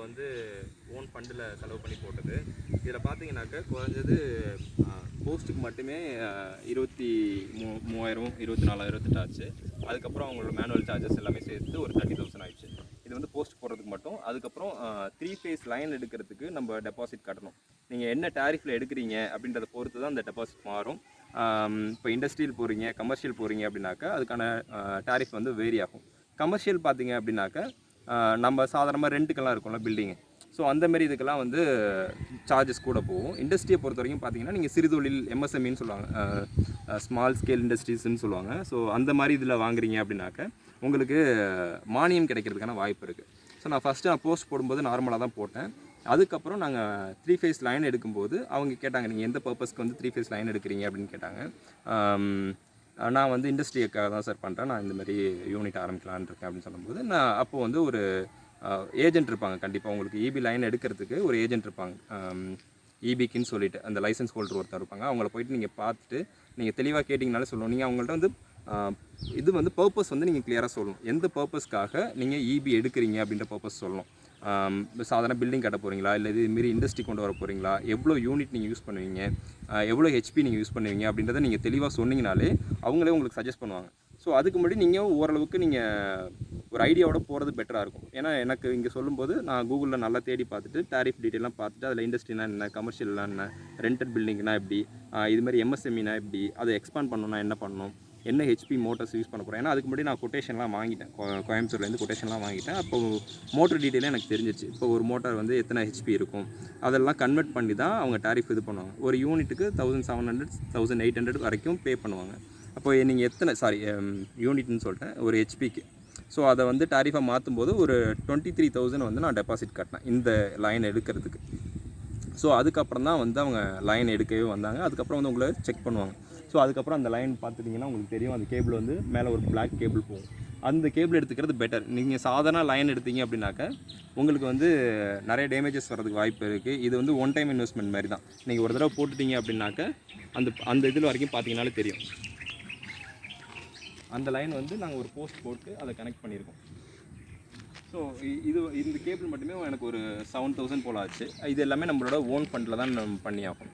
வந்து ஓன் ஃபண்டில் செலவு பண்ணி போட்டது. இதில் பார்த்தீங்கன்னாக்கா குறைஞ்சது போஸ்ட்டுக்கு மட்டுமே 23,000 24,000 28 ஆச்சு. அதுக்கப்புறம் அவங்களோட மேனுவல் சார்ஜஸ் எல்லாமே சேர்த்து ஒரு 30,000 ஆயிடுச்சு. இது வந்து போஸ்ட் போடுறதுக்கு மட்டும். அதுக்கப்புறம் 3 ஃபேஸ் லைன் எடுக்கிறதுக்கு நம்ம டெபாசிட் கட்டணும். நீங்கள் என்ன டேரிஃபில் எடுக்கிறீங்க அப்படின்றத பொறுத்து தான் அந்த டெபாசிட் மாறும். இப்போ இண்டஸ்ட்ரியல் போகிறீங்க, கமர்ஷியல் போகிறீங்க அப்படின்னாக்கா அதுக்கான டேரிஃப் வந்து வேரி ஆகும். கமர்ஷியல் பார்த்தீங்க அப்படின்னாக்கா நம்ம சாதாரணமாக ரெண்ட்டுக்கெல்லாம் இருக்கும்ல பில்டிங்கு, ஸோ அந்தமாரி இதுக்கெல்லாம் வந்து சார்ஜஸ் கூட போகும். இண்டஸ்ட்ரியை பொறுத்த வரைக்கும் பார்த்தீங்கன்னா நீங்கள் சிறுதொழில் எம்எஸ்எம்இன்னு சொல்லுவாங்க, ஸ்மால் ஸ்கேல் இண்டஸ்ட்ரீஸ்ன்னு சொல்லுவாங்க. ஸோ அந்த மாதிரி இதில் வாங்குறீங்க அப்படின்னாக்க உங்களுக்கு மானியம் கிடைக்கிறதுக்கான வாய்ப்பு இருக்குது. ஸோ நான் ஃபஸ்ட்டு போஸ்ட் போடும்போது நார்மலாக தான் போட்டேன். அதுக்கப்புறம் நாங்கள் 3 ஃபேஸ் லைன் எடுக்கும்போது அவங்க கேட்டாங்க, நீங்கள் எந்த பர்பஸ்க்கு வந்து 3 ஃபேஸ் லைன் எடுக்கிறீங்க அப்படின்னு கேட்டாங்க. நான் வந்து இண்டஸ்ட்ரிக்காக தான் சார் பண்ணுறேன், நான் இந்தமாதிரி யூனிட் ஆரம்பிக்கலான்னு இருக்கேன் அப்படின்னு சொல்லும்போது, நான் அப்போது வந்து ஒரு ஏஜென்ட் இருப்பாங்க. கண்டிப்பாக உங்களுக்கு இபி லைன் எடுக்கிறதுக்கு ஒரு ஏஜென்ட் இருப்பாங்க, இபிக்குன்னு சொல்லிட்டு அந்த லைசன்ஸ் ஹோல்டர் ஒருத்தர் இருப்பாங்க. அவங்கள போயிட்டு நீங்கள் பார்த்துட்டு நீங்கள் தெளிவாக கேட்டிங்கனாலே சொல்லணும். நீங்கள் அவங்கள்ட்ட வந்து இது வந்து பர்பஸ் வந்து நீங்கள் கிளியராக சொல்லணும். எந்த பர்பஸ்க்காக நீங்கள் இபி எடுக்கிறீங்க அப்படின்ற பர்பஸ் சொல்லணும். சாதாரண பில்டிங் கட்ட போகிறீங்களா, இல்லை இதுமாரி இண்டஸ்ட்ரி கொண்டு வர போகிறீங்களா, எவ்வளோ யூனிட் நீங்கள் யூஸ் பண்ணுவீங்க, எவ்வளோ ஹெச்பி நீங்கள் யூஸ் பண்ணுவீங்க அப்படின்றத நீங்கள் தெளிவாக சொன்னீங்கனாலே அவங்களே உங்களுக்கு சஜஸ்ட் பண்ணுவாங்க. ஸோ அதுக்கு முன்னாடி நீங்கள் ஓரளவுக்கு நீங்கள் ஒரு ஐடியாவோட போகிறது பெட்டராக இருக்கும். ஏன்னா எனக்கு இங்கே சொல்லும்போது நான் கூகுளில் நல்லா தேடி பார்த்துட்டு டேரிஃப் டீட்டெயிலாம் பார்த்துட்டு அதில் இண்டஸ்ட்ரினா என்ன, கமர்ஷியல்னா என்ன, ரெண்டட் பில்டிங்னா எப்படி, இதுமாதிரி எம்எஸ்எம்இனா எப்படி, அதை எக்ஸ்பாண்ட் பண்ணணும்னா என்ன பண்ணணும், என்ன ஹெச்பி மோட்டர்ஸ் யூஸ் பண்ண போகிறேன். ஏன்னா அதுக்கு முன்னாடி நான் கொட்டேஷன்லாம் வாங்கிட்டேன், கோயம்புத்தூர்லேருந்து கொட்டேஷன்லாம் வாங்கிட்டேன். அப்போது மோட்டர் டீட்டெயிலே எனக்கு தெரிஞ்சிச்சு. இப்போ ஒரு மோட்டார் வந்து எத்தனை ஹெச்பி இருக்கும் அதெல்லாம் கன்வெர்ட் பண்ணி தான் அவங்க டேரிஃப் இது பண்ணுவாங்க. ஒரு யூனிட்டுக்கு 1700 1800 வரைக்கும் பே பண்ணுவாங்க. அப்போ நீங்கள் எத்தனை யூனிட்னு சொல்லிட்டேன் ஒரு ஹெச்பிக்கு. ஸோ அதை வந்து டேரிஃபாக மாற்றும்போது ஒரு 23,000 வந்து நான் டெபாசிட் கட்டினேன் இந்த லைன் எடுக்கிறதுக்கு. ஸோ அதுக்கப்புறம் தான் வந்து அவங்க லைன் எடுக்கவே வந்தாங்க. அதுக்கப்புறம் வந்து உங்களை செக் பண்ணுவாங்க. ஸோ அதுக்கப்புறம் அந்த லைன் பார்த்துட்டிங்கன்னா உங்களுக்கு தெரியும், அந்த கேபிள் வந்து மேலே ஒரு பிளாக் கேபிள் போகும். அந்த கேபிள் எடுத்துக்கிறது பெட்டர். நீங்கள் சாதாரண லைன் எடுத்தீங்க அப்படின்னாக்க உங்களுக்கு வந்து நிறைய டேமேஜஸ் வர்றதுக்கு வாய்ப்பு இருக்குது. இது வந்து ஒன் டைம் இன்வெஸ்ட்மெண்ட் மாதிரி தான். நீங்கள் ஒரு தடவை போட்டுட்டீங்க அப்படின்னாக்க அந்த இதில் வரைக்கும் பார்த்தீங்கன்னாலே தெரியும். அந்த லைன் வந்து நாங்கள் ஒரு போஸ்ட் போட்டு அதை கனெக்ட் பண்ணியிருக்கோம். ஸோ இந்த கேபிள் மட்டுமே எனக்கு ஒரு 7,000 போல் ஆச்சு. இது எல்லாமே நம்மளோட ஓன் ஃபண்டில் தான் நம்ம பண்ணி ஆகும்.